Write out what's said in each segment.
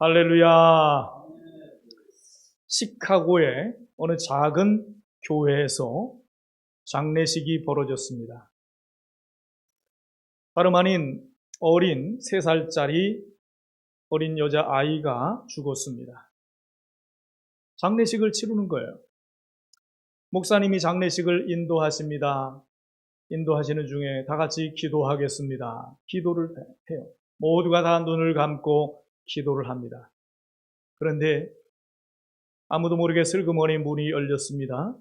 할렐루야. 시카고의 어느 작은 교회에서 장례식이 벌어졌습니다. 다름 아닌 어린 3살짜리 어린 여자아이가 죽었습니다. 장례식을 치르는 거예요. 목사님이 장례식을 인도하십니다. 인도하시는 중에 다 같이 기도하겠습니다. 기도를 해요. 모두가 다 눈을 감고 기도를 합니다. 그런데 아무도 모르게 슬그머니 문이 열렸습니다.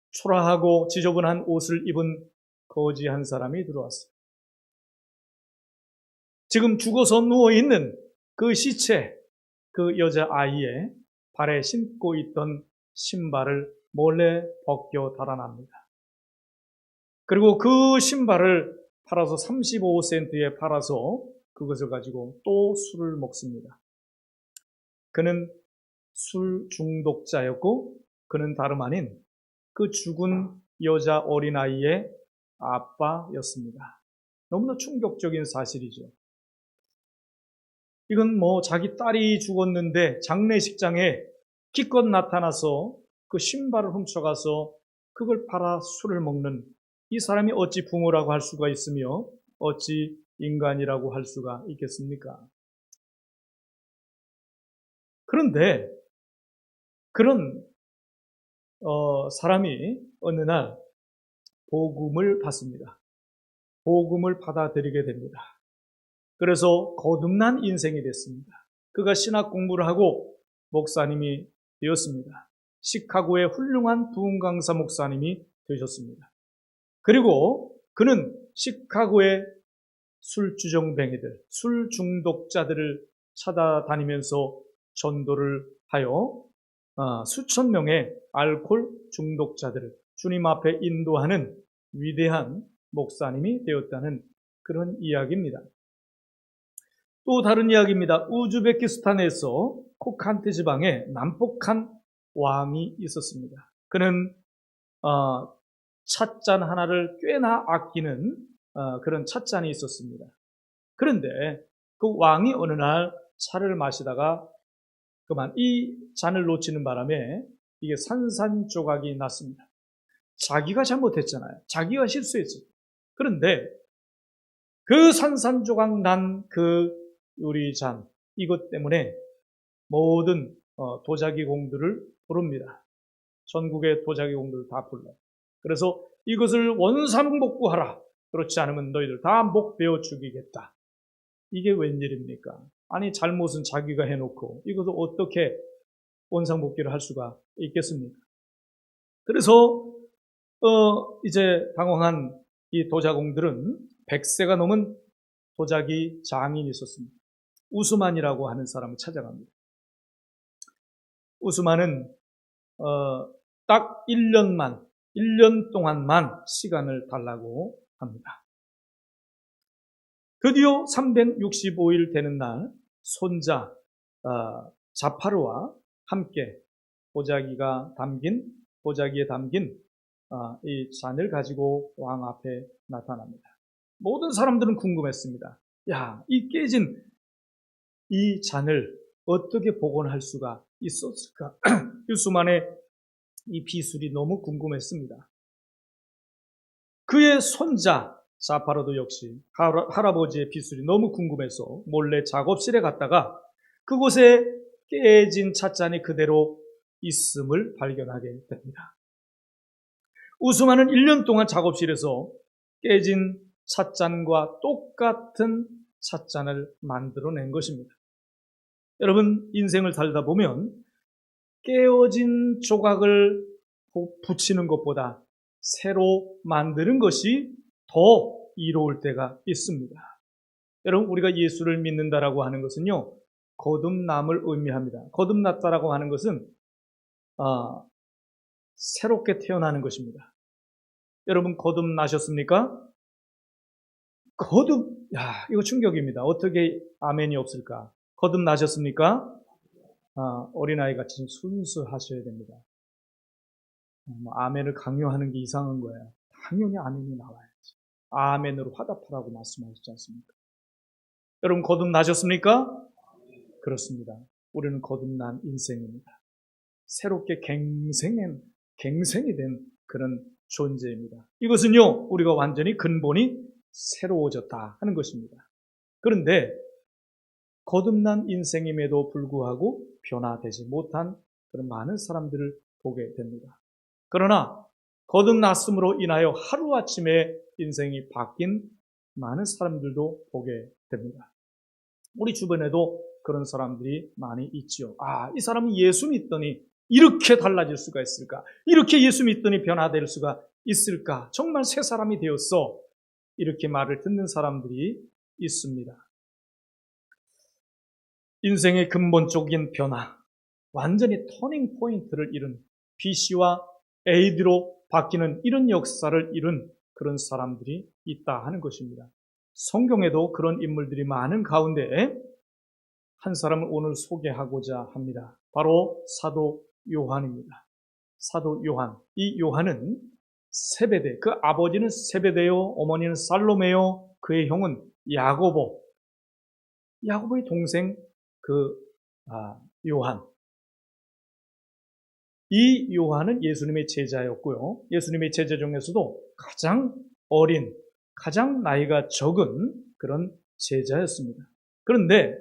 초라하고 지저분한 옷을 입은 거지 한 사람이 들어왔어요. 지금 죽어서 누워있는 그 시체, 그 여자아이의 발에 신고 있던 신발을 몰래 벗겨 달아납니다. 그리고 그 신발을 팔아서 35센트에 팔아서 그것을 가지고 또 술을 먹습니다. 그는 술 중독자였고 그는 다름 아닌 그 죽은 여자 어린아이의 아빠였습니다. 너무나 충격적인 사실이죠. 이건 자기 딸이 죽었는데 장례식장에 기껏 나타나서 그 신발을 훔쳐가서 그걸 팔아 술을 먹는 이 사람이 어찌 부모라고 할 수가 있으며 어찌 인간이라고 할 수가 있겠습니까? 그런데 그런 사람이 어느 날 복음을 받습니다. 복음을 받아들이게 됩니다. 그래서 거듭난 인생이 됐습니다. 그가 신학 공부를 하고 목사님이 되었습니다. 시카고의 훌륭한 부흥 강사 목사님이 되셨습니다. 그리고 그는 시카고의 술주정뱅이들, 술 중독자들을 찾아다니면서 전도를 하여 수천 명의 알코올 중독자들을 주님 앞에 인도하는 위대한 목사님이 되었다는 그런 이야기입니다. 또 다른 이야기입니다. 우즈베키스탄에서 코칸트 지방에 남폭한 왕이 있었습니다. 그는 찻잔 하나를 꽤나 아끼는 그런 찻잔이 있었습니다. 그런데 그 왕이 어느 날 차를 마시다가 그만 이 잔을 놓치는 바람에 이게 산산조각이 났습니다. 자기가 잘못했잖아요. 자기가 실수했어요. 그런데 그 산산조각 난 그 우리 잔, 이것 때문에 모든 도자기 공들을 부릅니다. 전국의 도자기 공들을 다 불러요. 그래서 이것을 원상복구하라. 그렇지 않으면 너희들 다 목베어 죽이겠다. 이게 웬일입니까? 아니 잘못은 자기가 해놓고 이것을 어떻게 원상복귀를 할 수가 있겠습니까? 그래서 이제 당황한 이 도자공들은 100세가 넘은 도자기 장인이 있었습니다. 우스만이라고 하는 사람을 찾아갑니다. 우스만은 딱 1년 동안만 시간을 달라고 합니다. 드디어 365일 되는 날 손자 자파르와 함께 도자기에 담긴 이 잔을 가지고 왕 앞에 나타납니다. 모든 사람들은 궁금했습니다. 야, 이 깨진 이 잔을 어떻게 복원할 수가 있었을까? 우스만의 이 비술이 너무 궁금했습니다. 그의 손자 자파르도 역시 할아버지의 비술이 너무 궁금해서 몰래 작업실에 갔다가 그곳에 깨진 찻잔이 그대로 있음을 발견하게 됩니다. 우스만은 1년 동안 작업실에서 깨진 찻잔과 똑같은 찻잔을 만들어낸 것입니다. 여러분, 인생을 살다 보면 깨어진 조각을 붙이는 것보다 새로 만드는 것이 더 이로울 때가 있습니다. 여러분, 우리가 예수를 믿는다라고 하는 것은요, 거듭남을 의미합니다. 거듭났다라고 하는 것은 새롭게 태어나는 것입니다. 여러분, 거듭나셨습니까? 이거 충격입니다. 어떻게 아멘이 없을까? 거듭나셨습니까? 어린아이 같이 순수하셔야 됩니다. 아멘을 강요하는 게 이상한 거예요. 당연히 아멘이 나와야지. 아멘으로 화답하라고 말씀하셨지 않습니까? 여러분, 거듭나셨습니까? 그렇습니다. 우리는 거듭난 인생입니다. 새롭게 갱생이 된 그런 존재입니다. 이것은요, 우리가 완전히 근본이 새로워졌다 하는 것입니다. 그런데 거듭난 인생임에도 불구하고 변화되지 못한 그런 많은 사람들을 보게 됩니다. 그러나 거듭났음으로 인하여 하루아침에 인생이 바뀐 많은 사람들도 보게 됩니다. 우리 주변에도 그런 사람들이 많이 있지요. 이 사람은 예수 믿더니 이렇게 달라질 수가 있을까? 이렇게 예수 믿더니 변화될 수가 있을까? 정말 새 사람이 되었어. 이렇게 말을 듣는 사람들이 있습니다. 인생의 근본적인 변화, 완전히 터닝 포인트를 이룬 BC와 AD로 바뀌는 이런 역사를 이룬 그런 사람들이 있다 하는 것입니다. 성경에도 그런 인물들이 많은 가운데 한 사람을 오늘 소개하고자 합니다. 바로 사도 요한입니다. 사도 요한. 이 요한은 세베대, 그 아버지는 세베대요, 어머니는 살로메요, 그의 형은 야고보의 동생 요한. 이 요한은 예수님의 제자였고요. 예수님의 제자 중에서도 가장 어린, 가장 나이가 적은 그런 제자였습니다. 그런데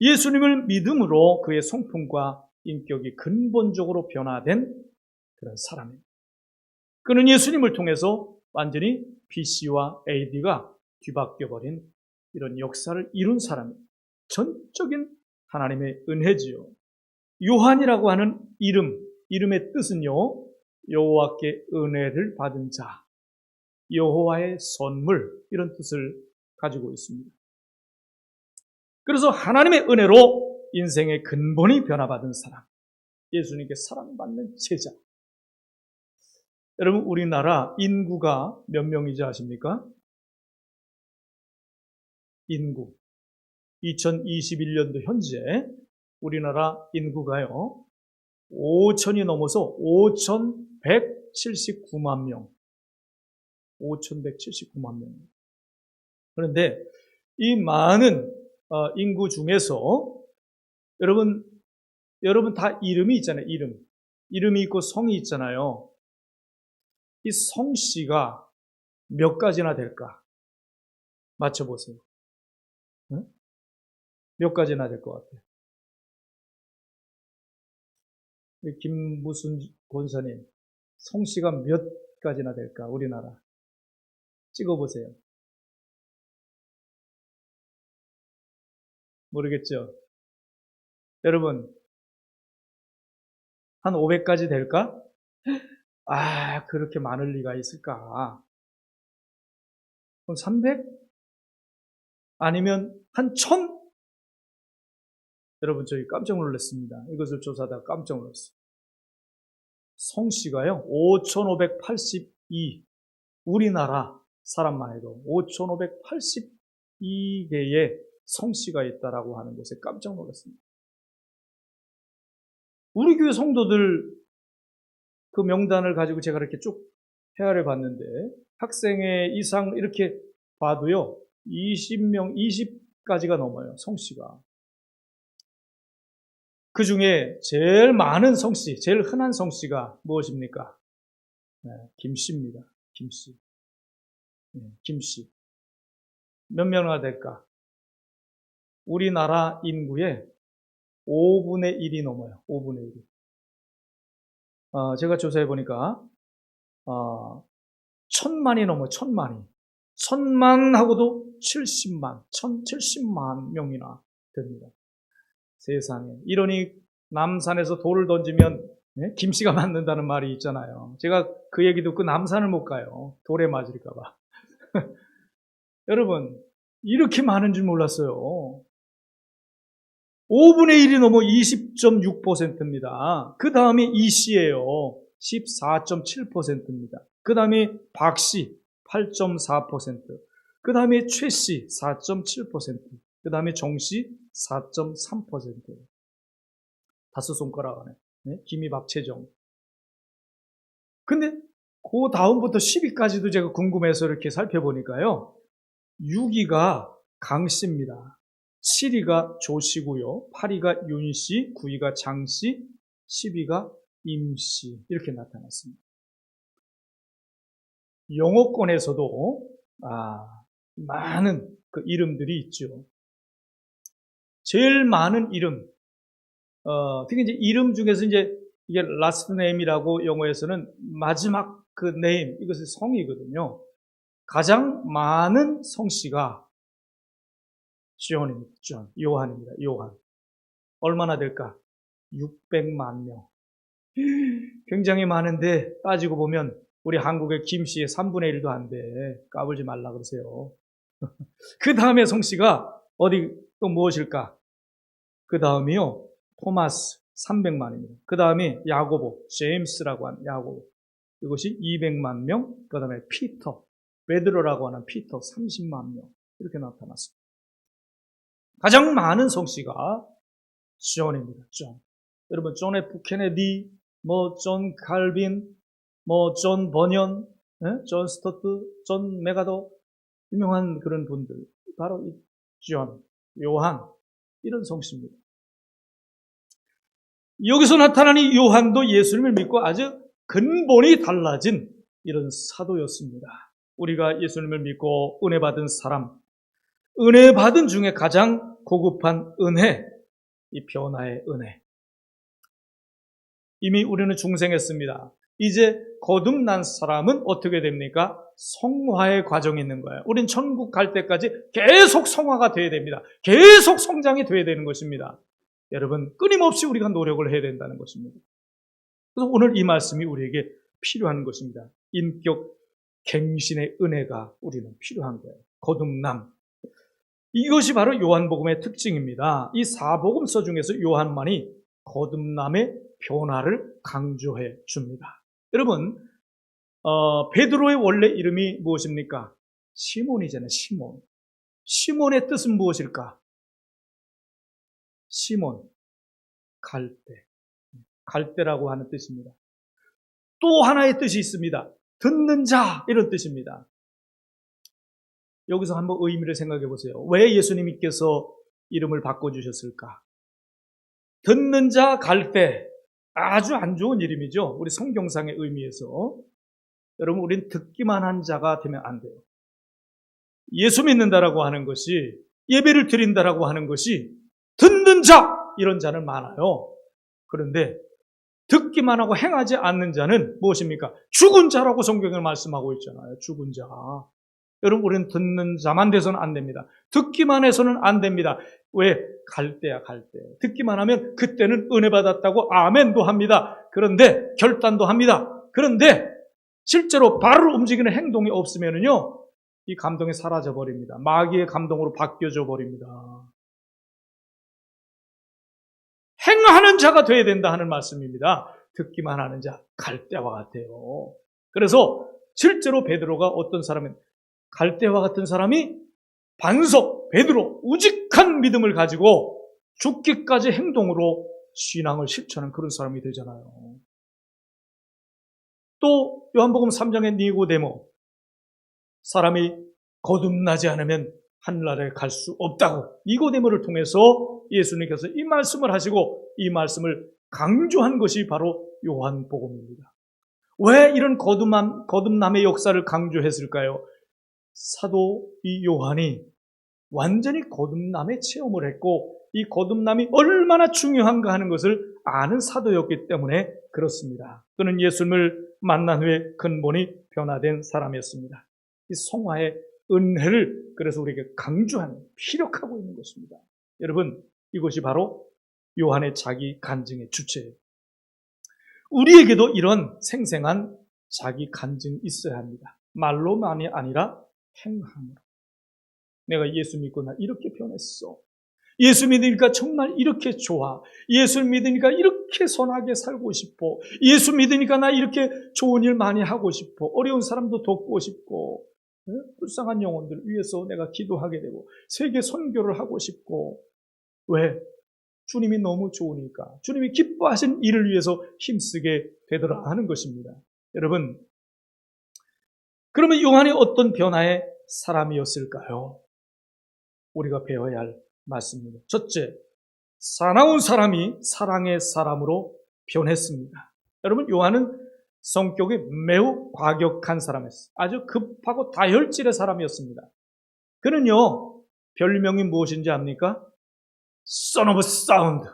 예수님을 믿음으로 그의 성품과 인격이 근본적으로 변화된 그런 사람입니다. 그는 예수님을 통해서 완전히 BC와 AD가 뒤바뀌어버린 이런 역사를 이룬 사람입니다. 전적인 하나님의 은혜지요. 요한이라고 하는 이름의 뜻은요, 여호와께 은혜를 받은 자, 여호와의 선물, 이런 뜻을 가지고 있습니다. 그래서 하나님의 은혜로 인생의 근본이 변화받은 사람, 예수님께 사랑받는 제자. 여러분, 우리나라 인구가 몇 명인지 아십니까? 인구. 2021년도 현재 우리나라 인구가요, 5천이 넘어서 5,179만 명. 5,179만 명. 그런데 이 많은 인구 중에서 여러분 다 이름이 있잖아요. 이름이 있고 성이 있잖아요. 이 성씨가 몇 가지나 될까? 맞춰보세요. 응? 몇 가지나 될 것 같아요. 김무순 권사님, 성씨가 몇 가지나 될까? 우리나라. 찍어보세요. 모르겠죠? 여러분, 한 500가지 될까? 그렇게 많을 리가 있을까? 그럼 300? 아니면 한 1000? 여러분, 저희 깜짝 놀랐습니다. 이것을 조사하다가 깜짝 놀랐어요. 성씨가요, 5,582. 우리나라 사람만 해도 5,582개의 성씨가 있다라고 하는 것에 깜짝 놀랐습니다. 우리 교회 성도들 그 명단을 가지고 제가 이렇게 쭉 헤아려 봤는데, 학생회 이상 이렇게 봐도요, 20명, 20가지가 넘어요, 성씨가. 그 중에 제일 많은 성씨, 제일 흔한 성씨가 무엇입니까? 김씨입니다. 김씨. 김씨. 몇 명이나 될까? 우리나라 인구의 5분의 1이 넘어요. 5분의 1이. 제가 조사해 보니까 1000만이 넘어요. 1000만이. 1000만하고도 1070만 명이나 됩니다. 세상에. 이러니 남산에서 돌을 던지면 김씨가 맞는다는 말이 있잖아요. 제가 그 얘기 듣고 남산을 못 가요. 돌에 맞을까 봐. 여러분, 이렇게 많은 줄 몰랐어요. 5분의 1이 넘어 20.6%입니다. 그 다음에 이씨예요. 14.7%입니다. 그 다음에 박씨 8.4%. 그 다음에 최씨 4.7%. 그 다음에 정씨 4.3%. 다섯 손가락 안에. 김이 박채정. 근데 그 다음부터 10위까지도 제가 궁금해서 이렇게 살펴보니까요. 6위가 강씨입니다. 7위가 조씨고요. 8위가 윤씨, 9위가 장씨, 10위가 임씨 이렇게 나타났습니다. 영어권에서도 많은 그 이름들이 있죠. 제일 많은 이름, 특히 이제 이름 중에서 이제 이게 last name이라고 영어에서는 마지막 그 name, 이것이 성이거든요. 가장 많은 성씨가 존입니다. 존, 요한입니다. 요한. 얼마나 될까? 600만 명. 굉장히 많은데 따지고 보면 우리 한국의 김씨의 3분의 1도 안 돼. 까불지 말라 그러세요. 그 다음에 성씨가 어디 또 무엇일까? 그 다음이요. 토마스 300만입니다. 그 다음에 야고보, 제임스라고 하는 야고보. 이것이 200만 명. 그 다음에 피터, 베드로라고 하는 피터 30만 명. 이렇게 나타났습니다. 가장 많은 성씨가 존입니다. 존. 여러분, 존 F 케네디, 존 칼빈, 존 버년, 존 스토트, 존 메가더, 유명한 그런 분들. 바로 이 존, 요한, 이런 성씨입니다. 여기서 나타난 이 요한도 예수님을 믿고 아주 근본이 달라진 이런 사도였습니다. 우리가 예수님을 믿고 은혜 받은 사람, 은혜 받은 중에 가장 고급한 은혜, 이 변화의 은혜. 이미 우리는 중생했습니다. 이제 거듭난 사람은 어떻게 됩니까? 성화의 과정이 있는 거예요. 우린 천국 갈 때까지 계속 성화가 돼야 됩니다. 계속 성장이 돼야 되는 것입니다. 여러분, 끊임없이 우리가 노력을 해야 된다는 것입니다. 그래서 오늘 이 말씀이 우리에게 필요한 것입니다. 인격 갱신의 은혜가 우리는 필요한 거예요. 거듭남. 이것이 바로 요한복음의 특징입니다. 이 사복음서 중에서 요한만이 거듭남의 변화를 강조해 줍니다. 여러분, 베드로의 원래 이름이 무엇입니까? 시몬이잖아요. 시몬. 시몬의 뜻은 무엇일까? 시몬, 갈대. 갈대라고 하는 뜻입니다. 또 하나의 뜻이 있습니다. 듣는 자, 이런 뜻입니다. 여기서 한번 의미를 생각해 보세요. 왜 예수님께서 이름을 바꿔주셨을까? 듣는 자, 갈대. 아주 안 좋은 이름이죠. 우리 성경상의 의미에서. 여러분, 우린 듣기만 한 자가 되면 안 돼요. 예수 믿는다라고 하는 것이, 예배를 드린다라고 하는 것이 듣는 자, 이런 자는 많아요. 그런데 듣기만 하고 행하지 않는 자는 무엇입니까? 죽은 자라고 성경을 말씀하고 있잖아요. 죽은 자. 여러분, 우리는 듣는 자만 돼서는 안 됩니다. 듣기만 해서는 안 됩니다. 왜? 갈대야, 갈대. 듣기만 하면 그때는 은혜 받았다고 아멘도 합니다. 그런데 결단도 합니다. 그런데 실제로 발을 움직이는 행동이 없으면요, 이 감동이 사라져 버립니다. 마귀의 감동으로 바뀌어져 버립니다. 행하는 자가 돼야 된다 하는 말씀입니다. 듣기만 하는 자, 갈대와 같아요. 그래서 실제로 베드로가 어떤 사람은 갈대와 같은 사람이 반석, 베드로, 우직한 믿음을 가지고 죽기까지 행동으로 신앙을 실천하는 그런 사람이 되잖아요. 또 요한복음 3장의 니고데모, 사람이 거듭나지 않으면 하늘나라에 갈 수 없다고 니고데모를 통해서 예수님께서 이 말씀을 하시고 이 말씀을 강조한 것이 바로 요한복음입니다. 왜 이런 거듭남의 역사를 강조했을까요? 사도 이 요한이 완전히 거듭남의 체험을 했고 이 거듭남이 얼마나 중요한가 하는 것을 아는 사도였기 때문에 그렇습니다. 그는 예수님을 만난 후에 근본이 변화된 사람이었습니다. 이 성화의 은혜를 그래서 우리에게 강조하는, 피력하고 있는 것입니다. 여러분, 이것이 바로 요한의 자기 간증의 주체예요. 우리에게도 이런 생생한 자기 간증이 있어야 합니다. 말로만이 아니라 행함으로. 내가 예수 믿고 나 이렇게 변했어. 예수 믿으니까 정말 이렇게 좋아. 예수 믿으니까 이렇게 선하게 살고 싶어. 예수 믿으니까 나 이렇게 좋은 일 많이 하고 싶어. 어려운 사람도 돕고 싶고, 불쌍한 영혼들 위해서 내가 기도하게 되고, 세계 선교를 하고 싶고. 왜? 주님이 너무 좋으니까. 주님이 기뻐하신 일을 위해서 힘쓰게 되더라 하는 것입니다. 여러분, 그러면 요한이 어떤 변화의 사람이었을까요? 우리가 배워야 할 맞습니다. 첫째, 사나운 사람이 사랑의 사람으로 변했습니다. 여러분, 요한은 성격이 매우 과격한 사람이었어요. 아주 급하고 다혈질의 사람이었습니다. 그는요, 별명이 무엇인지 압니까? Son of Sound.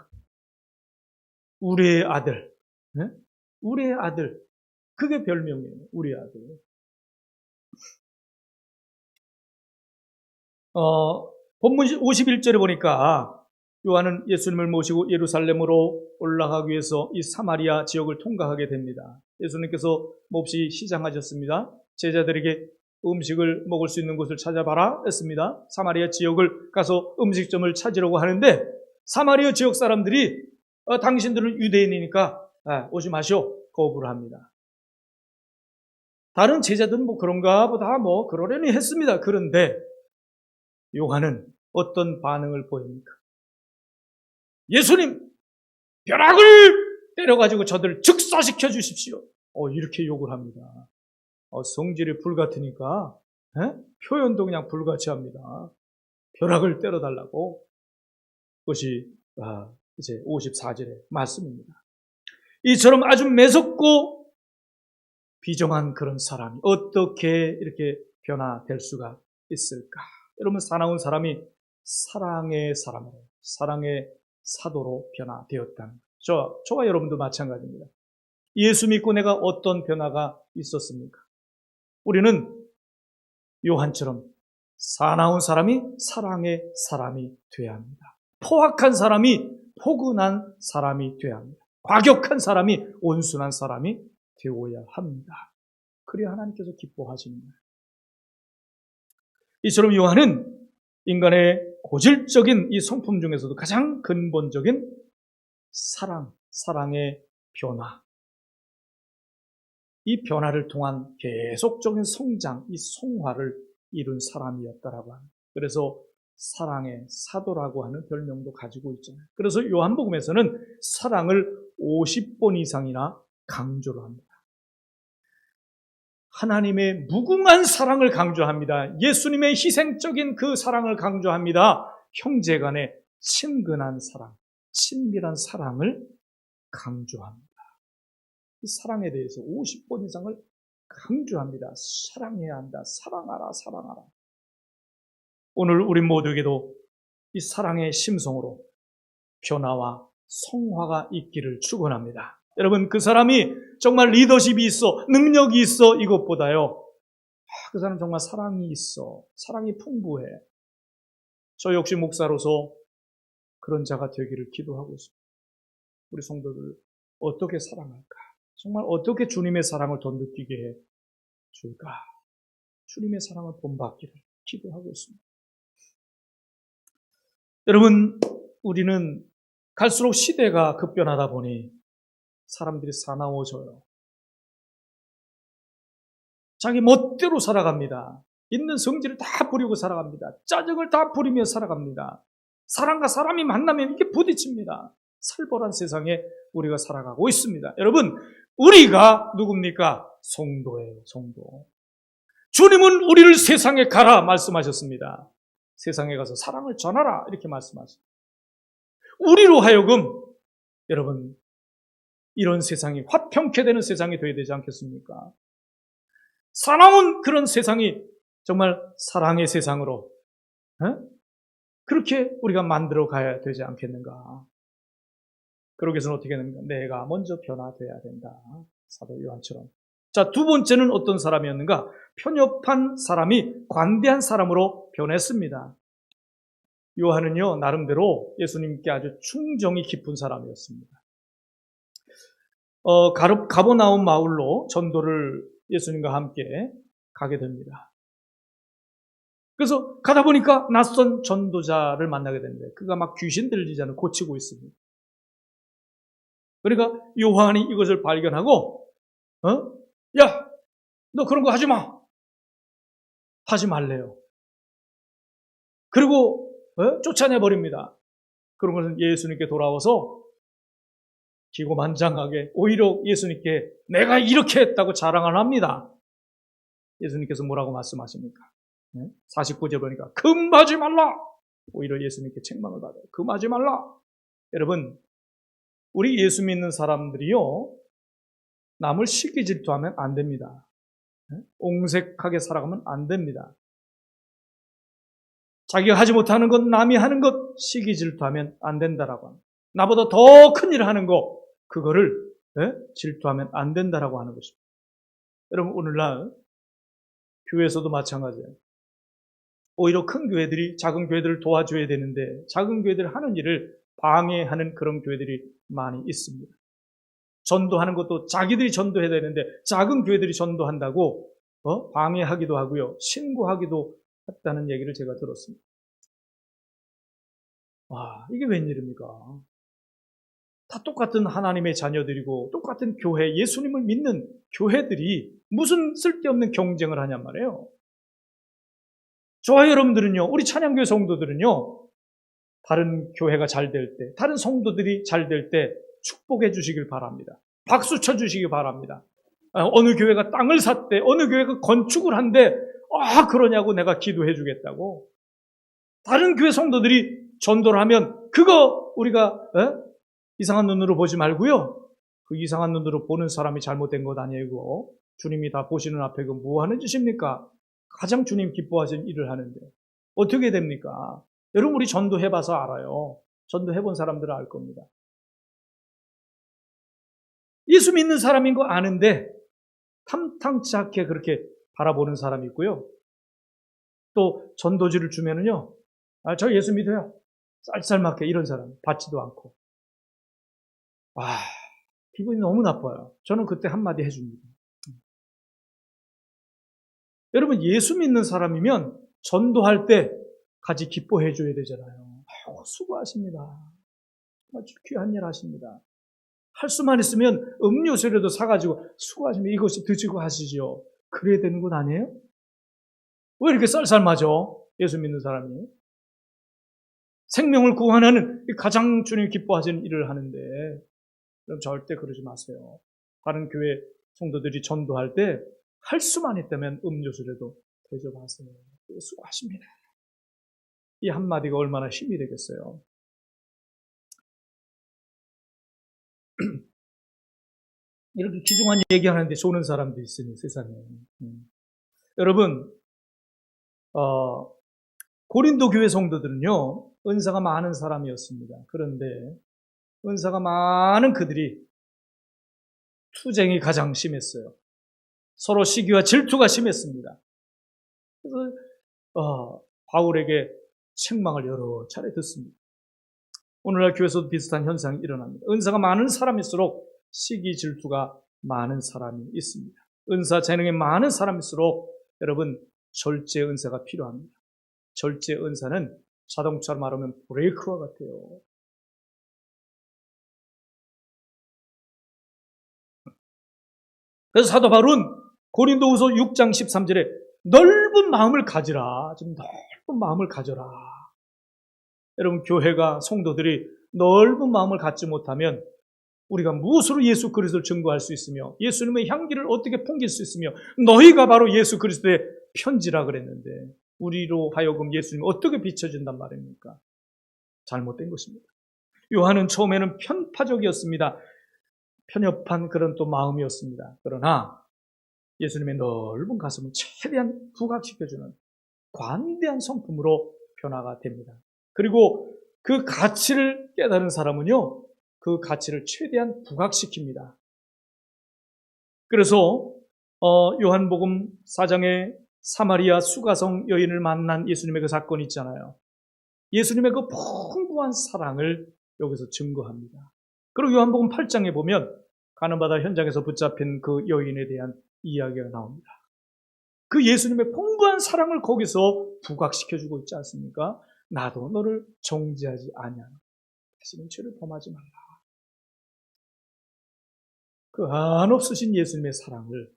우리의 아들. 네? 우리의 아들. 그게 별명이에요. 우리의 아들. 본문 51절에 보니까 요한은 예수님을 모시고 예루살렘으로 올라가기 위해서 이 사마리아 지역을 통과하게 됩니다. 예수님께서 몹시 시장하셨습니다. 제자들에게 음식을 먹을 수 있는 곳을 찾아봐라 했습니다. 사마리아 지역을 가서 음식점을 찾으려고 하는데 사마리아 지역 사람들이 당신들은 유대인이니까 오지 마시오 거부를 합니다. 다른 제자들은 그런가 보다 그러려니 했습니다. 그런데 요한은 어떤 반응을 보입니까? 예수님, 벼락을 때려가지고 저들을 즉사시켜 주십시오. 이렇게 욕을 합니다. 성질이 불같으니까 표현도 그냥 불같이 합니다. 벼락을 때려달라고. 그것이 이제 54절의 말씀입니다. 이처럼 아주 매섭고 비정한 그런 사람이 어떻게 이렇게 변화될 수가 있을까? 여러분, 사나운 사람이 사랑의 사람으로, 사랑의 사도로 변화되었다는 거죠. 저와 여러분도 마찬가지입니다. 예수 믿고 내가 어떤 변화가 있었습니까? 우리는 요한처럼 사나운 사람이 사랑의 사람이 되어야 합니다. 포악한 사람이 포근한 사람이 되어야 합니다. 과격한 사람이 온순한 사람이 되어야 합니다. 그래야 하나님께서 기뻐하시는 거예요. 이처럼 요한은 인간의 고질적인 이 성품 중에서도 가장 근본적인 사랑의 변화, 이 변화를 통한 계속적인 성장, 이 성화를 이룬 사람이었다라고 합니다. 그래서 사랑의 사도라고 하는 별명도 가지고 있잖아요. 그래서 요한복음에서는 사랑을 50번 이상이나 강조를 합니다. 하나님의 무궁한 사랑을 강조합니다. 예수님의 희생적인 그 사랑을 강조합니다. 형제간의 친근한 사랑, 친밀한 사랑을 강조합니다. 이 사랑에 대해서 50번 이상을 강조합니다. 사랑해야 한다. 사랑하라, 사랑하라. 오늘 우리 모두에게도 이 사랑의 심성으로 변화와 성화가 있기를 축원합니다. 여러분, 그 사람이 정말 리더십이 있어, 능력이 있어, 이것보다요, 그 사람 정말 사랑이 있어, 사랑이 풍부해. 저 역시 목사로서 그런 자가 되기를 기도하고 있습니다. 우리 성도들 어떻게 사랑할까? 정말 어떻게 주님의 사랑을 더 느끼게 해 줄까? 주님의 사랑을 본받기를 기도하고 있습니다. 여러분, 우리는 갈수록 시대가 급변하다 보니 사람들이 사나워져요. 자기 멋대로 살아갑니다. 있는 성질을 다 부리고 살아갑니다. 짜증을 다 부리며 살아갑니다. 사람과 사람이 만나면 이게 부딪힙니다. 살벌한 세상에 우리가 살아가고 있습니다. 여러분, 우리가 누굽니까? 성도예요, 성도. 주님은 우리를 세상에 가라 말씀하셨습니다. 세상에 가서 사랑을 전하라 이렇게 말씀하셨습니다. 우리로 하여금 여러분, 이런 세상이 화평케 되는 세상이 되어야 되지 않겠습니까? 사나운 그런 세상이 정말 사랑의 세상으로 그렇게 우리가 만들어 가야 되지 않겠는가? 그러기 위해서는 어떻게 되는가? 내가 먼저 변화돼야 된다. 사도 요한처럼. 자, 두 번째는 어떤 사람이었는가? 편협한 사람이 관대한 사람으로 변했습니다. 요한은요, 나름대로 예수님께 아주 충정이 깊은 사람이었습니다. 가버나움 마을로 전도를 예수님과 함께 가게 됩니다. 그래서 가다 보니까 낯선 전도자를 만나게 되는데 그가 막 귀신 들리자는 고치고 있습니다. 그러니까 요한이 이것을 발견하고 야, 너 그런 거 하지 마. 하지 말래요. 그리고 쫓아내버립니다. 그런 것은 예수님께 돌아와서 기고만장하게 오히려 예수님께 내가 이렇게 했다고 자랑을 합니다. 예수님께서 뭐라고 말씀하십니까? 49절 보니까 금하지 말라. 오히려 예수님께 책망을 받아요. 금하지 말라. 여러분, 우리 예수 믿는 사람들이요, 남을 시기 질투하면 안 됩니다. 옹색하게 살아가면 안 됩니다. 자기가 하지 못하는 것, 남이 하는 것 시기 질투하면 안 된다라고 합니다. 나보다 더 큰 일을 하는 거, 그거를 질투하면 안 된다라고 하는 것입니다. 여러분, 오늘날 교회에서도 마찬가지예요. 오히려 큰 교회들이 작은 교회들을 도와줘야 되는데 작은 교회들이 하는 일을 방해하는 그런 교회들이 많이 있습니다. 전도하는 것도 자기들이 전도해야 되는데 작은 교회들이 전도한다고 방해하기도 하고요. 신고하기도 했다는 얘기를 제가 들었습니다. 와, 이게 웬일입니까? 다 똑같은 하나님의 자녀들이고 똑같은 교회, 예수님을 믿는 교회들이 무슨 쓸데없는 경쟁을 하냔 말이에요. 저와 여러분들은요, 우리 찬양교회 성도들은요, 다른 교회가 잘 될 때, 다른 성도들이 잘 될 때 축복해 주시길 바랍니다. 박수 쳐 주시기 바랍니다. 어느 교회가 땅을 샀대, 어느 교회가 건축을 한대, 그러냐고 내가 기도해 주겠다고. 다른 교회 성도들이 전도를 하면 그거 우리가 이상한 눈으로 보지 말고요. 그 이상한 눈으로 보는 사람이 잘못된 것 아니고 주님이 다 보시는 앞에 그 뭐 하는 짓입니까? 가장 주님 기뻐하시는 일을 하는데 어떻게 됩니까? 여러분, 우리 전도해봐서 알아요. 전도해본 사람들은 알 겁니다. 예수 믿는 사람인 거 아는데 탐탁지 않게 그렇게 바라보는 사람이 있고요. 또 전도지를 주면은요, 저 예수 믿어요. 쌀쌀맞게 이런 사람 받지도 않고. 기분이 너무 나빠요. 저는 그때 한마디 해줍니다. 여러분, 예수 믿는 사람이면 전도할 때 같이 기뻐해 줘야 되잖아요. 수고하십니다. 아주 귀한 일 하십니다. 할 수만 있으면 음료수라도 사가지고 수고하시면 이것이 드시고 하시죠. 그래야 되는 건 아니에요? 왜 이렇게 쌀쌀맞아? 예수 믿는 사람이. 생명을 구원하는 가장 주님 기뻐하시는 일을 하는데 여러분, 절대 그러지 마세요. 다른 교회 성도들이 전도할 때 할 수만 있다면 음료수라도 대접하세요. 수고하십니다. 이 한마디가 얼마나 힘이 되겠어요. 이렇게 귀중한 얘기하는데 쏘는 사람도 있으니 세상에. 여러분, 고린도 교회 성도들은요, 은사가 많은 사람이었습니다. 그런데 은사가 많은 그들이 투쟁이 가장 심했어요. 서로 시기와 질투가 심했습니다. 그래서 바울에게 책망을 여러 차례 듣습니다. 오늘날 교회에서도 비슷한 현상이 일어납니다. 은사가 많은 사람일수록 시기 질투가 많은 사람이 있습니다. 은사 재능이 많은 사람일수록 여러분, 절제 은사가 필요합니다. 절제 은사는 자동차로 말하면 브레이크와 같아요. 그래서 사도 바울은 고린도후서 6장 13절에 넓은 마음을 가지라. 좀 넓은 마음을 가져라. 여러분, 교회가 성도들이 넓은 마음을 갖지 못하면 우리가 무엇으로 예수 그리스도를 증거할 수 있으며 예수님의 향기를 어떻게 풍길 수 있으며 너희가 바로 예수 그리스도의 편지라 그랬는데 우리로 하여금 예수님이 어떻게 비춰진단 말입니까? 잘못된 것입니다. 요한은 처음에는 편파적이었습니다. 편협한 그런 또 마음이었습니다. 그러나 예수님의 넓은 가슴을 최대한 부각시켜주는 관대한 성품으로 변화가 됩니다. 그리고 그 가치를 깨달은 사람은요, 그 가치를 최대한 부각시킵니다. 그래서 요한복음 4장에 사마리아 수가성 여인을 만난 예수님의 그 사건이 있잖아요. 예수님의 그 풍부한 사랑을 여기서 증거합니다. 그리고 요한복음 8장에 보면 가는 바다 현장에서 붙잡힌 그 여인에 대한 이야기가 나옵니다. 그 예수님의 풍부한 사랑을 거기서 부각시켜주고 있지 않습니까? 나도 너를 정죄하지 아니하노. 다시는 죄를 범하지 말라. 그 한없으신 예수님의 사랑을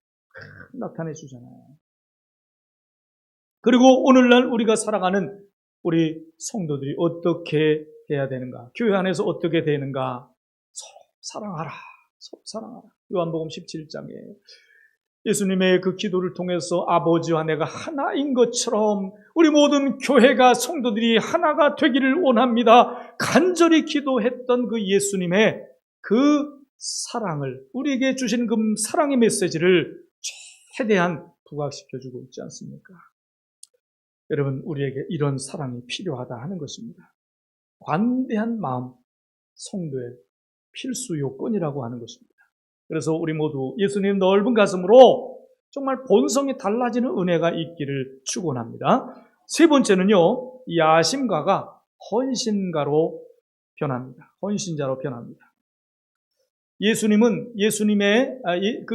나타내 주잖아요. 그리고 오늘날 우리가 살아가는 우리 성도들이 어떻게 해야 되는가? 교회 안에서 어떻게 되는가? 서로 사랑하라. 서로 사랑하라. 요한복음 17장에 예수님의 그 기도를 통해서 아버지와 내가 하나인 것처럼 우리 모든 교회가 성도들이 하나가 되기를 원합니다. 간절히 기도했던 그 예수님의 그 사랑을, 우리에게 주신 그 사랑의 메시지를 최대한 부각시켜주고 있지 않습니까? 여러분, 우리에게 이런 사랑이 필요하다 하는 것입니다. 관대한 마음, 성도의 필수 요건이라고 하는 것입니다. 그래서 우리 모두 예수님 넓은 가슴으로 정말 본성이 달라지는 은혜가 있기를 축원합니다. 세 번째는요, 야심가가 헌신가로 변합니다. 헌신자로 변합니다.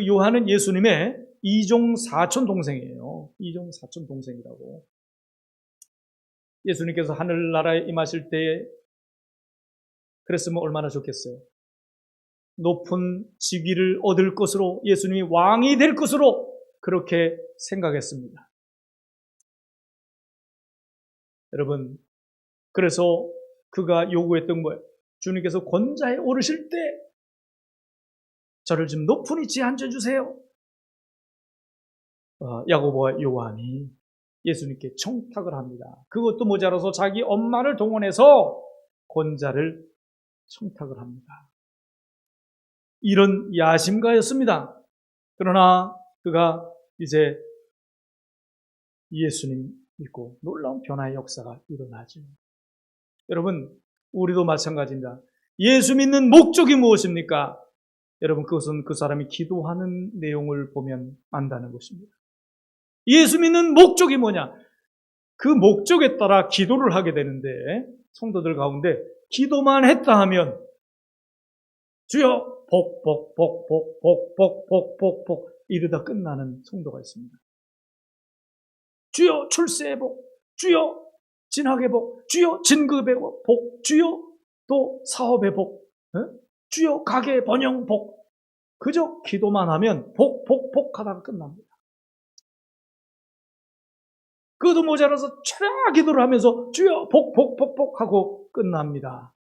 요한은 예수님의 이종 사촌 동생이에요. 이종 사촌 동생이라고. 예수님께서 하늘나라에 임하실 때 그랬으면 얼마나 좋겠어요. 높은 직위를 얻을 것으로, 예수님이 왕이 될 것으로 그렇게 생각했습니다. 여러분, 그래서 그가 요구했던 거예요. 주님께서 권자에 오르실 때 저를 좀 높은 위치에 앉아주세요. 야고보와 요한이 예수님께 청탁을 합니다. 그것도 모자라서 자기 엄마를 동원해서 권자를 청탁을 합니다. 이런 야심가였습니다. 그러나 그가 이제 예수님 믿고 놀라운 변화의 역사가 일어나죠. 여러분, 우리도 마찬가지입니다. 예수 믿는 목적이 무엇입니까? 여러분, 그것은 그 사람이 기도하는 내용을 보면 안다는 것입니다. 예수 믿는 목적이 뭐냐? 그 목적에 따라 기도를 하게 되는데, 성도들 가운데 기도만 했다 하면 주여 복 이러다 끝나는 성도가 있습니다. 주여 출세의 복, 주여 진학의 복, 주여 진급의 복, 주여 또 사업의 복, 주여 가게 번영 복. 그저 기도만 하면 복 하다가 끝납니다. 그것도 모자라서 최악 기도를 하면서 주여 복 하고 끝납니다.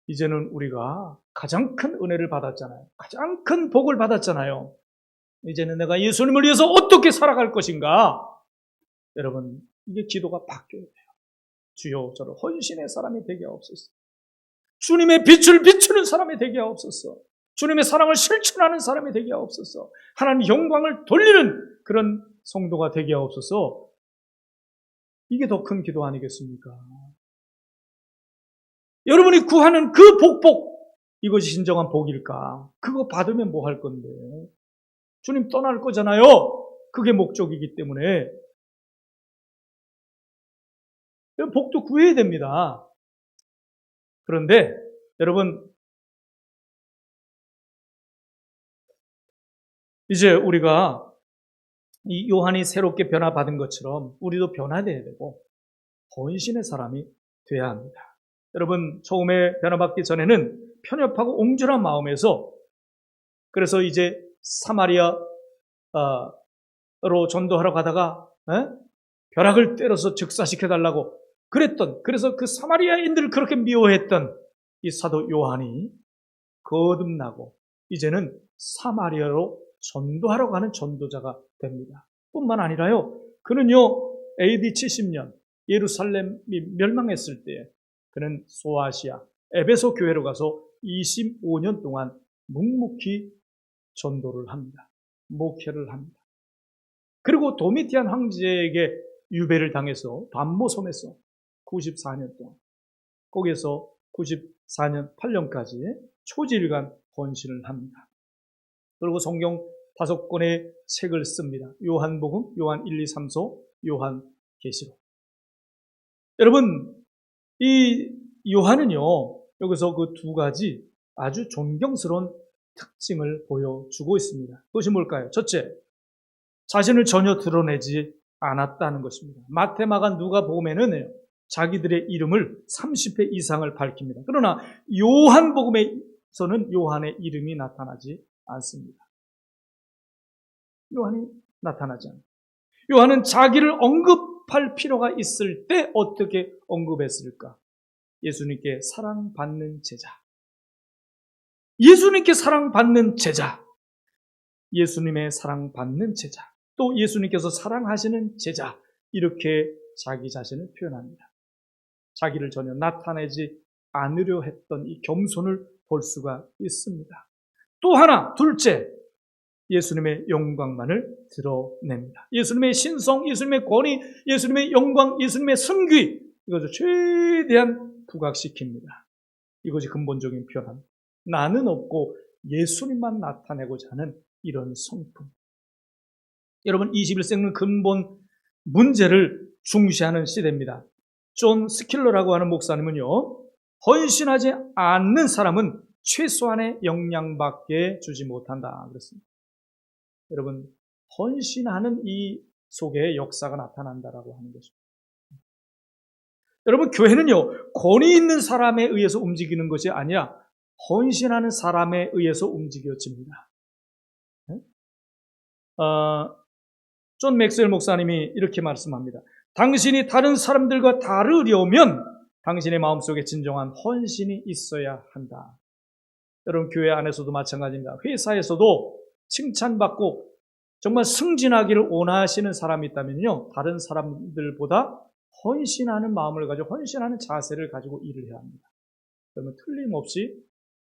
이제는 우리가 가장 큰 은혜를 받았잖아요. 가장 큰 복을 받았잖아요. 이제는 내가 예수님을 위해서 어떻게 살아갈 것인가? 여러분, 이게 기도가 바뀌어야 돼요. 주여 저를 헌신의 사람이 되게 하옵소서. 주님의 빛을 비추는 사람이 되게 하옵소서. 주님의 사랑을 실천하는 사람이 되게 하옵소서. 하나님 영광을 돌리는 그런 성도가 되게 하옵소서. 이게 더 큰 기도 아니겠습니까? 여러분이 구하는 그 복, 이것이 진정한 복일까? 그거 받으면 뭐 할 건데? 주님 떠날 거잖아요. 그게 목적이기 때문에 복도 구해야 됩니다. 그런데 여러분, 이제 우리가 이 요한이 새롭게 변화받은 것처럼 우리도 변화돼야 되고 헌신의 사람이 돼야 합니다. 여러분, 처음에 변화받기 전에는 편협하고 옹졸한 마음에서, 그래서 이제 사마리아로 전도하러 가다가 벼락을 때려서 즉사시켜달라고 그래서 그 사마리아인들을 그렇게 미워했던 이 사도 요한이 거듭나고 이제는 사마리아로 전도하러 가는 전도자가 됩니다. 뿐만 아니라요, 그는요 AD 70년 예루살렘이 멸망했을 때 그는 소아시아 에베소 교회로 가서 25년 동안 묵묵히 전도를 합니다. 목회를 합니다. 그리고 도미티안 황제에게 유배를 당해서 반모섬에서 94년 동안, 거기에서 94년 8년까지 초지일간 헌신을 합니다. 그리고 성경 5권의 책을 씁니다. 요한복음, 요한 1, 2, 3서, 요한 계시록. 여러분, 이 요한은요, 여기서 그 두 가지 아주 존경스러운 특징을 보여주고 있습니다. 그것이 뭘까요? 첫째, 자신을 전혀 드러내지 않았다는 것입니다. 마태, 마가, 누가복음에는 자기들의 이름을 30회 이상을 밝힙니다. 그러나 요한복음에서는 요한의 이름이 나타나지 않습니다. 요한이 나타나지 않아요. 요한은 자기를 언급할 필요가 있을 때 어떻게 언급했을까? 예수님께 사랑받는 제자. 예수님께 사랑받는 제자. 예수님의 사랑받는 제자, 또 예수님께서 사랑하시는 제자, 이렇게 자기 자신을 표현합니다. 자기를 전혀 나타내지 않으려 했던 이 겸손을 볼 수가 있습니다. 또 하나, 둘째, 예수님의 영광만을 드러냅니다. 예수님의 신성, 예수님의 권위, 예수님의 영광, 예수님의 승귀, 이것을 최대한 부각시킵니다. 이것이 근본적인 표현. 나는 없고 예수님만 나타내고자 하는 이런 성품. 여러분, 21세기는 근본 문제를 중시하는 시대입니다. 존 스킬러라고 하는 목사님은요, 헌신하지 않는 사람은 최소한의 영향밖에 주지 못한다 그랬습니다. 여러분, 헌신하는 이 속에 역사가 나타난다라고 하는 것입니다. 여러분, 교회는요, 권위 있는 사람에 의해서 움직이는 것이 아니라 헌신하는 사람에 의해서 움직여집니다. 존 맥스웰 목사님이 이렇게 말씀합니다. 당신이 다른 사람들과 다르려면 당신의 마음속에 진정한 헌신이 있어야 한다. 여러분, 교회 안에서도 마찬가지입니다. 회사에서도 칭찬받고 정말 승진하기를 원하시는 사람이 있다면요, 다른 사람들보다 헌신하는 마음을 가지고 헌신하는 자세를 가지고 일을 해야 합니다. 그러면 틀림없이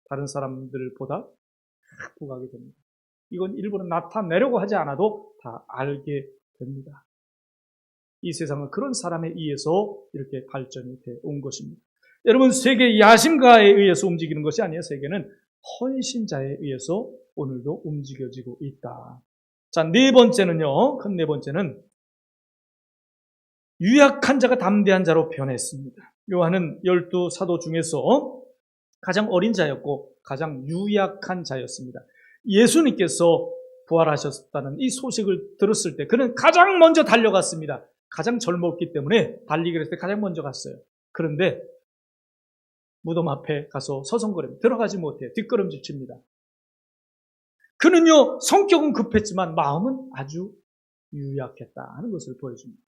다른 사람들보다 부각이 됩니다. 이건 일부러 나타내려고 하지 않아도 다 알게 됩니다. 이 세상은 그런 사람에 의해서 이렇게 발전이 돼 온 것입니다. 여러분, 세계 야심가에 의해서 움직이는 것이 아니에요. 세계는 헌신자에 의해서 오늘도 움직여지고 있다. 자, 네 번째는요, 큰 네 번째는 유약한 자가 담대한 자로 변했습니다. 요한은 12 사도 중에서 가장 어린 자였고 가장 유약한 자였습니다. 예수님께서 부활하셨다는 이 소식을 들었을 때 그는 가장 먼저 달려갔습니다. 가장 젊었기 때문에 달리기를 했을 때 가장 먼저 갔어요. 그런데 무덤 앞에 가서 서성거립니다. 들어가지 못해요. 뒷걸음질 칩니다. 그는요, 성격은 급했지만 마음은 아주 유약했다 하는 것을 보여줍니다.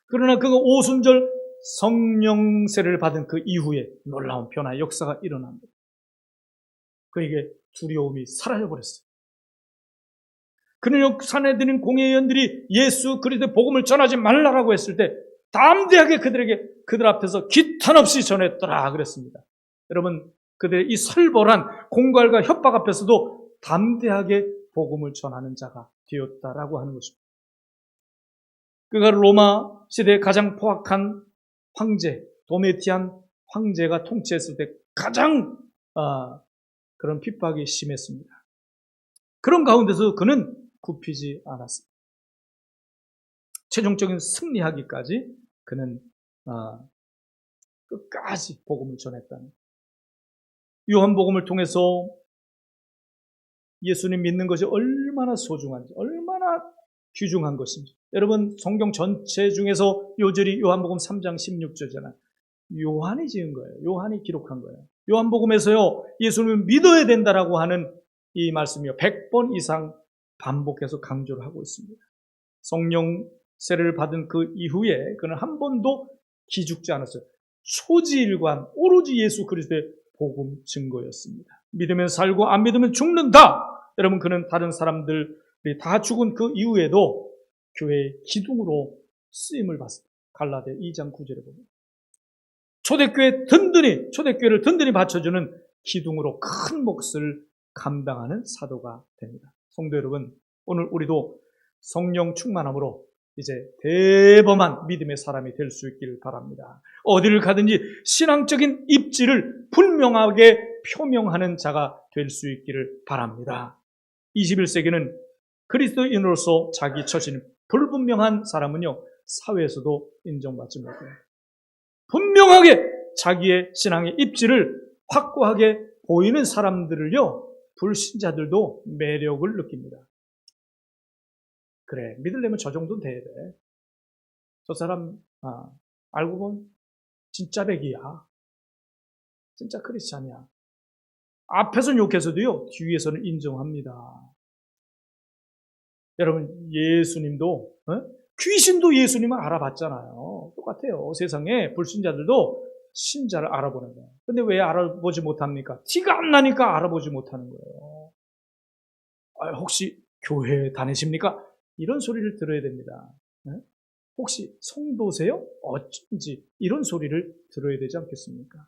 그러나 그가 오순절 성령세를 받은 그 이후에 놀라운 변화의 역사가 일어납니다. 그에게 두려움이 사라져버렸어요. 그는 산헤드린 공회의원들이 예수 그리스도의 복음을 전하지 말라라고 했을 때 담대하게 그들 앞에서 기탄 없이 전했더라 그랬습니다. 여러분, 그들의 이 살벌한 공갈과 협박 앞에서도 담대하게 복음을 전하는 자가 되었다라고 하는 것입니다. 그가 로마 시대의 가장 포악한 황제, 도메티안 황제가 통치했을 때 가장 그런 핍박이 심했습니다. 그런 가운데서 그는 굽히지 않았습니다. 최종적인 승리하기까지 그는 끝까지 복음을 전했다는, 요한복음을 통해서 예수님 믿는 것이 얼마나 소중한지, 얼마나 귀중한 것인지. 여러분, 성경 전체 중에서 요절이 요한복음 3장 16절잖아요. 요한이 지은 거예요. 요한이 기록한 거예요. 요한복음에서요, 예수님을 믿어야 된다라고 하는 이 말씀이요, 100번 이상 반복해서 강조를 하고 있습니다. 성령세를 받은 그 이후에 그는 한 번도 기죽지 않았어요. 초지일관 오로지 예수 그리스도의 복음 증거였습니다. 믿으면 살고 안 믿으면 죽는다. 여러분, 그는 다른 사람들이 다 죽은 그 이후에도 교회의 기둥으로 쓰임을 받습니다. 갈라디아 2장 9절에 보면 초대교회를 든든히 받쳐주는 기둥으로 큰 몫을 감당하는 사도가 됩니다. 성도 여러분, 오늘 우리도 성령 충만함으로 이제 대범한 믿음의 사람이 될 수 있기를 바랍니다. 어디를 가든지 신앙적인 입지를 분명하게 표명하는 자가 될 수 있기를 바랍니다. 21세기는 그리스도인으로서 자기 처신이 불분명한 사람은요, 사회에서도 인정받지 못해요. 분명하게 자기의 신앙의 입지를 확고하게 보이는 사람들을요, 불신자들도 매력을 느낍니다. 그래, 믿으려면 저 정도는 돼야 돼. 저 사람 알고 보면 진짜 백이야. 진짜 크리스찬이야. 앞에서는 욕해서도요, 뒤에서는 인정합니다. 여러분, 예수님도 귀신도 예수님을 알아봤잖아요. 똑같아요. 세상에 불신자들도 신자를 알아보는 거예요. 근데 왜 알아보지 못합니까? 티가 안 나니까 알아보지 못하는 거예요. 혹시 교회 다니십니까? 이런 소리를 들어야 됩니다. 네? 혹시 성도세요? 어쩐지 이런 소리를 들어야 되지 않겠습니까?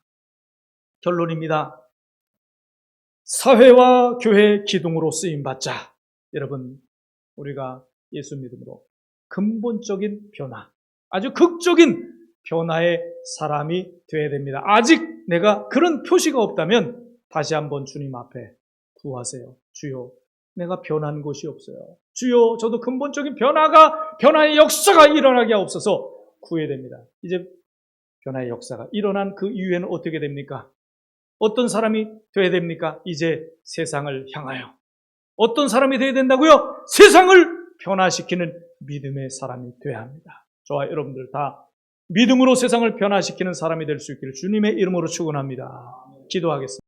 결론입니다. 사회와 교회 기둥으로 쓰임받자. 여러분, 우리가 예수 믿음으로 근본적인 변화, 아주 극적인 변화의 사람이 되어야 됩니다. 아직 내가 그런 표시가 없다면 다시 한번 주님 앞에 구하세요. 주여, 내가 변한 것이 없어요. 주여, 저도 근본적인 변화의 역사가 일어나게 하옵소서. 구해야 됩니다. 이제 변화의 역사가 일어난 그 이후에는 어떻게 됩니까? 어떤 사람이 되어야 됩니까? 이제 세상을 향하여. 어떤 사람이 되어야 된다고요? 세상을 변화시키는 믿음의 사람이 되어야 합니다. 저와 여러분들 다 믿음으로 세상을 변화시키는 사람이 될 수 있기를 주님의 이름으로 축원합니다. 기도하겠습니다.